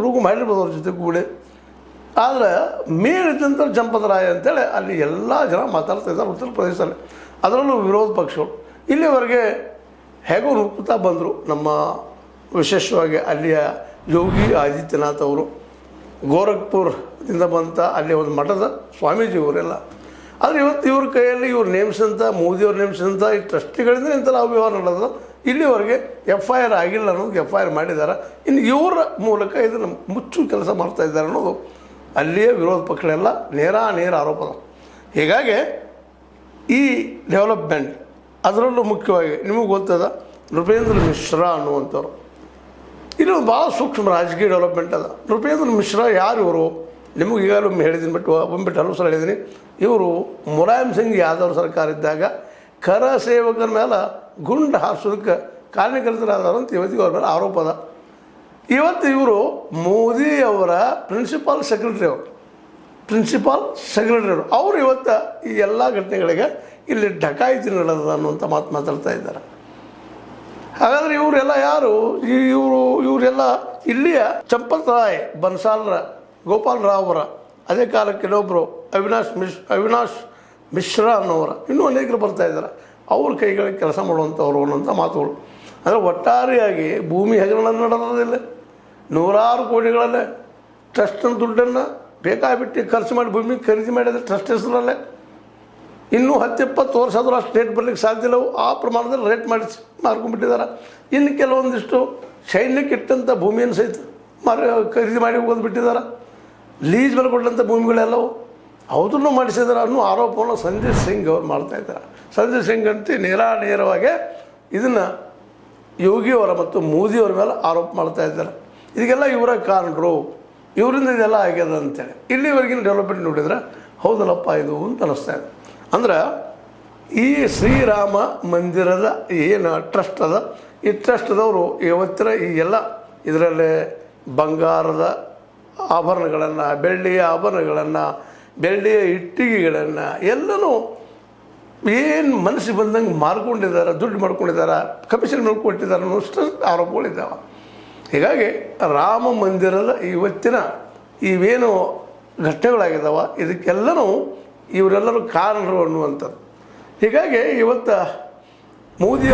ಸುಡುಗು ಮಾಡಿರ್ಬೋದು ಅವ್ರ ಜೊತೆ ಕೂಡಿ. ಆದರೆ ಮೇಲಿದ್ದಂಥ ಜಂಪದರಾಯ ಅಂತೇಳಿ ಅಲ್ಲಿ ಎಲ್ಲ ಜನ ಮಾತಾಡ್ತಾ ಇದ್ದಾರೆ ಉತ್ತರ ಪ್ರದೇಶದಲ್ಲಿ, ಅದರಲ್ಲೂ ವಿರೋಧ ಪಕ್ಷಗಳು. ಇಲ್ಲಿವರೆಗೆ ಹೇಗೋ ನುಗ್ಗುತ್ತಾ ಬಂದರು ನಮ್ಮ ವಿಶೇಷವಾಗಿ ಅಲ್ಲಿಯ ಯೋಗಿ ಆದಿತ್ಯನಾಥ್ ಅವರು, ಗೋರಖ್ಪುರದಿಂದ ಬಂತ ಅಲ್ಲಿ ಒಂದು ಮಠದ ಸ್ವಾಮೀಜಿ ಇವರೆಲ್ಲ. ಆದರೆ ಇವತ್ತು ಇವ್ರ ಕೈಯಲ್ಲಿ ಇವ್ರು ನೇಮಿಸಿದಂಥ ಮೋದಿಯವ್ರು ನೇಮಿಸಿದಂಥ ಈ ಟ್ರಸ್ಟಿಗಳಿಂದ ಇಂಥಲ್ಲ ಅವ್ಯವಹಾರ ನಡೆದ. ಇಲ್ಲಿವರೆಗೆ FIR ಆಗಿಲ್ಲ ಅನ್ನೋದು FIR ಮಾಡಿದ್ದಾರೆ. ಇನ್ನು ಇವರ ಮೂಲಕ ಇದನ್ನು ಮುಚ್ಚು ಕೆಲಸ ಮಾಡ್ತಾ ಇದ್ದಾರೆ ಅನ್ನೋದು ಅಲ್ಲಿಯೇ ವಿರೋಧ ಪಕ್ಷಗಳೆಲ್ಲ ನೇರ ಆರೋಪ. ಹೀಗಾಗಿ ಈ ಡೆವಲಪ್ಮೆಂಟ್ ಅದರಲ್ಲೂ ಮುಖ್ಯವಾಗಿ ನಿಮಗೆ ಗೊತ್ತದ ನೃಪೇಂದ್ರ ಮಿಶ್ರಾ ಅನ್ನುವಂಥವ್ರು, ಇಲ್ಲಿ ಒಂದು ಭಾಳ ಸೂಕ್ಷ್ಮ ರಾಜಕೀಯ ಡೆವಲಪ್ಮೆಂಟ್ ಅದ. ನೃಪೇಂದ್ರ ಮಿಶ್ರಾ ಯಾರು ಇವರು? ನಿಮಗೆ ಈಗಾಗಲೂ ಹೇಳಿದ್ದೀನಿ, ಒಮ್ಮೆಬಿಟ್ಟು ಹಲವು ಸಲ ಹೇಳಿದ್ದೀನಿ. ಇವರು ಮುಲಾಯಂ ಸಿಂಗ್ ಯಾದವ್ ಸರ್ಕಾರ ಇದ್ದಾಗ ಕರ ಸೇವಕರ ಮೇಲೆ ಗುಂಡು ಹಾರಿಸೋದಕ್ಕೆ ಕಾರಣಕರ್ತರಾದವರು ಅಂತ ಇವತ್ತಿಗೆ ಅವ್ರ ಮೇಲೆ ಆರೋಪ ಅದ. ಇವತ್ತು ಇವರು ಮೋದಿಯವರ ಪ್ರಿನ್ಸಿಪಾಲ್ ಸೆಕ್ರೆಟರಿ ಅವರು. ಅವರು ಇವತ್ತು ಈ ಎಲ್ಲ ಘಟನೆಗಳಿಗೆ ಇಲ್ಲಿ ಡಕಾಯಿತಿ ನಡೆದ ಅನ್ನುವಂಥ ಮಾತಾಡ್ತಾ ಇದ್ದಾರೆ. ಹಾಗಾದರೆ ಇವರೆಲ್ಲ ಯಾರು? ಇವರೆಲ್ಲ ಇಲ್ಲಿಯ ಚಂಪತರಾಯ್ ಬನ್ಸಾಲ್ರ ಗೋಪಾಲ್ ರಾವ್ ಅವರ, ಅದೇ ಕಾಲಕ್ಕೆ ಇನ್ನೊಬ್ಬರು ಅವಿನಾಶ್ ಮಿಶ್ರಾ ಅನ್ನೋರ, ಇನ್ನೂ ಅನೇಕರು ಬರ್ತಾ ಇದ್ದಾರೆ. ಅವ್ರ ಕೈಗಳಿಗೆ ಕೆಲಸ ಮಾಡುವಂಥವ್ರು ಅನ್ನೋಂಥ ಮಾತುಗಳು. ಅಂದರೆ ಒಟ್ಟಾರೆಯಾಗಿ ಭೂಮಿ ಹಗರಣ ನಡೆದಿಲ್ಲ, ನೂರಾರು ಕೋಟಿಗಳಲ್ಲೇ ಟ್ರಸ್ಟ್ನ ದುಡ್ಡನ್ನು ಬೇಕಾಬಿಟ್ಟು ಖರ್ಚು ಮಾಡಿ ಭೂಮಿ ಖರೀದಿ ಮಾಡಿದರೆ ಟ್ರಸ್ಟ್ ಹೆಸರಲ್ಲೇ. ಇನ್ನೂ 10-20 ವರ್ಷ ಆದರೂ ಅಷ್ಟು ರೇಟ್ ಬರಲಿಕ್ಕೆ ಸಾಧ್ಯ ಇಲ್ಲವು. ಆ ಪ್ರಮಾಣದಲ್ಲಿ ರೇಟ್ ಮಾಡಿ ಮಾರ್ಕೊಂಡ್ಬಿಟ್ಟಿದ್ದಾರೆ. ಇನ್ನು ಕೆಲವೊಂದಿಷ್ಟು ಸೈನ್ಯಕ್ಕೆ ಇಟ್ಟಂಥ ಭೂಮಿಯನ್ನು ಸಹಿತ ಖರೀದಿ ಮಾಡಿ ಹೋಗ್ಬಿಟ್ಟಿದ್ದಾರೆ. ಲೀಸ್ ಮೇಲೆ ಕೊಟ್ಟಂಥ ಭೂಮಿಗಳೆಲ್ಲವು ಯಾವುದನ್ನು ಮಾಡಿಸಿದ್ದಾರೆ ಅನ್ನೋ ಆರೋಪವನ್ನು ಸಂಜಯ್ ಸಿಂಗ್ ಅವ್ರು ಮಾಡ್ತಾಯಿದ್ದಾರೆ. ಸಂಜಯ್ ಸಿಂಗ್ ಅಂತ ನೇರವಾಗಿ ಇದನ್ನು ಯೋಗಿಯವರ ಮತ್ತು ಮೋದಿಯವರ ಮೇಲೆ ಆರೋಪ ಮಾಡ್ತಾ ಇದ್ದಾರೆ. ಇದಕ್ಕೆಲ್ಲ ಇವರ ಕಾರಣರು, ಇವರಿಂದ ಇದೆಲ್ಲ ಆಗ್ಯದ ಅಂತೇಳಿ ಇಲ್ಲಿವರೆಗಿನ ಡೆವಲಪ್ಮೆಂಟ್ ನೋಡಿದ್ರೆ ಹೌದಲ್ಲಪ್ಪ ಇದು ಅಂತ ಅನ್ನಿಸ್ತಾ ಇದೆ. ಅಂದ್ರೆ ಈ ಶ್ರೀರಾಮ ಮಂದಿರದ ಏನು ಟ್ರಸ್ಟ್ ಅದ, ಈ ಟ್ರಸ್ಟ್ದವರು ಇವತ್ತಿನ ಈ ಎಲ್ಲ ಇದರಲ್ಲಿ ಬಂಗಾರದ ಆಭರಣಗಳನ್ನು, ಬೆಳ್ಳಿಯ ಆಭರಣಗಳನ್ನು, ಬೆಳ್ಳಿಯ ಇಟ್ಟಿಗೆಗಳನ್ನು ಎಲ್ಲನೂ ಏನು ಮನಸ್ಸಿಗೆ ಬಂದಂಗೆ ಮಾರ್ಕೊಂಡಿದ್ದಾರೆ, ದುಡ್ಡು ಮಾಡ್ಕೊಂಡಿದ್ದಾರೆ, ಕಮಿಷನ್ ಮಾಡ್ಕೊಟ್ಟಿದ್ದಾರೆ ಅನ್ನೋಷ್ಟು ಆರೋಪಗಳಿದ್ದಾವೆ. ಹೀಗಾಗಿ ರಾಮ ಮಂದಿರದ ಇವತ್ತಿನ ಇವೇನು ಘಟನೆಗಳಾಗಿದ್ದಾವೆ ಇದಕ್ಕೆಲ್ಲನೂ ಇವರೆಲ್ಲರೂ ಕಾರಣರು ಅನ್ನುವಂಥದ್ದು. ಹೀಗಾಗಿ ಇವತ್ತು ಮೋದಿಯವರು